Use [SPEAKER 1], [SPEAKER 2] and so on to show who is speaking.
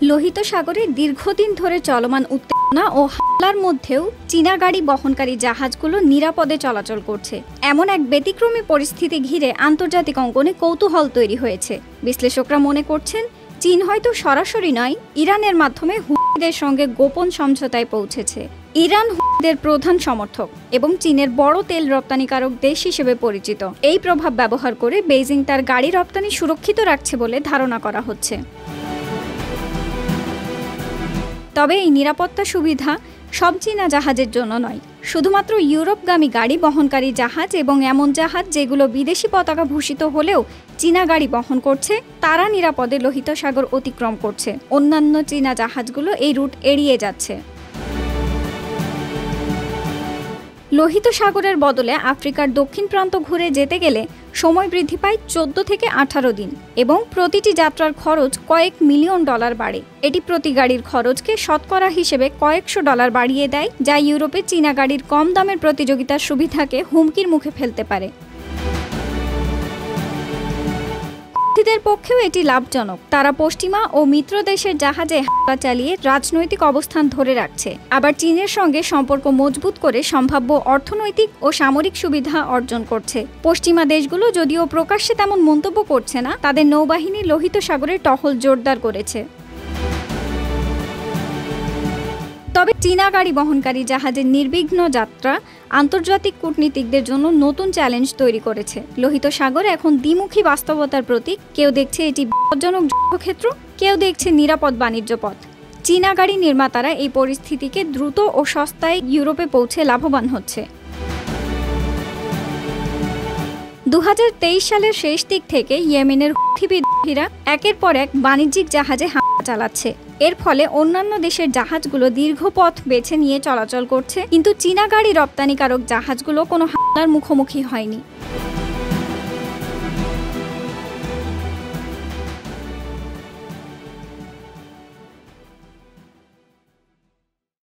[SPEAKER 1] লোহিত সাগরে দীর্ঘদিন ধরে চলমান উত্তেজনা ও হামলার মধ্যেও চীনা গাড়ি বহনকারী জাহাজগুলো নিরাপদে চলাচল করছে। এমন এক ব্যতিক্রমী পরিস্থিতি ঘিরে আন্তর্জাতিক অঙ্গনে কৌতূহল তৈরি হয়েছে। বিশ্লেষকরা মনে করছেন, চীন হয়তো সরাসরি নয়, ইরানের মাধ্যমে হুথিদের সঙ্গে গোপন সমঝোতায় পৌঁছেছে। ইরান হুথিদের প্রধান সমর্থক এবং চীনের বড় তেল রপ্তানিকারক দেশ হিসেবে পরিচিত। এই প্রভাব ব্যবহার করে বেইজিং তার গাড়ি রপ্তানি সুরক্ষিত রাখছে বলে ধারণা করা হচ্ছে। তবে এই নিরাপত্তা সুবিধা সব চীনা জাহাজের জন্য নয়। শুধুমাত্র ইউরোপগামী গাড়ি বহনকারী জাহাজ এবং এমন জাহাজ যেগুলো বিদেশি পতাকা ভূষিত হলেও চীনা গাড়ি বহন করছে, তারা নিরাপদে লোহিত সাগর অতিক্রম করছে। অন্যান্য চীনা জাহাজগুলো এই রুট এড়িয়ে যাচ্ছে। লোহিত সাগরের বদলে আফ্রিকার দক্ষিণ প্রান্ত ঘুরে যেতে গেলে সময় বৃদ্ধি পায় 14 থেকে 18 দিন এবং প্রতিটি যাত্রার খরচ কয়েক মিলিয়ন ডলার বাড়ে। এটি প্রতি গাড়ির খরচকে শতকরা হিসেবে কয়েকশো ডলার বাড়িয়ে দেয়, যা ইউরোপে চীনা গাড়ির কম দামের প্রতিযোগিতার সুবিধাকে হুমকির মুখে ফেলতে পারে। হুথিদের পক্ষেও এটি লাভজনক। তারা পশ্চিমা ও মিত্র দেশের জাহাজে হামলা চালিয়ে রাজনৈতিক অবস্থান ধরে রাখছে, আবার চীনের সঙ্গে সম্পর্ক মজবুত করে সম্ভাব্য অর্থনৈতিক ও সামরিক সুবিধা অর্জন করছে। পশ্চিমা দেশগুলো যদিও প্রকাশ্যে তেমন মন্তব্য করছে না, তাদের নৌবাহিনী লোহিত সাগরে টহল জোরদার করেছে। তবে চীনা গাড়ি বহনকারী জাহাজের নির্বিঘ্ন যাত্রা আন্তর্জাতিক কূটনীতিকদের জন্য নতুন চ্যালেঞ্জ তৈরি করেছে। লোহিত সাগর এখন দ্বিমুখী বাস্তবতার প্রতীক। কেউ দেখছে এটি বিপজ্জনক যুদ্ধক্ষেত্র, কেউ দেখছে নিরাপদ বাণিজ্য পথ। চীনা গাড়ি নির্মাতারা এই পরিস্থিতিকে দ্রুত ও সস্তায় ইউরোপে পৌঁছে লাভবান হচ্ছে। 2023 সালের শেষ দিক থেকে ইয়েমেনের হুথি বিদ্রোহীরা একের পর এক বাণিজ্যিক জাহাজে হামলা চালাচ্ছে। এর ফলে অন্যান্য দেশের জাহাজগুলো দীর্ঘ পথ বেছে নিয়ে চলাচল করছে, কিন্তু চীনা গাড়ি রপ্তানিকারক জাহাজগুলো কোনো হামলার মুখোমুখি হয়নি।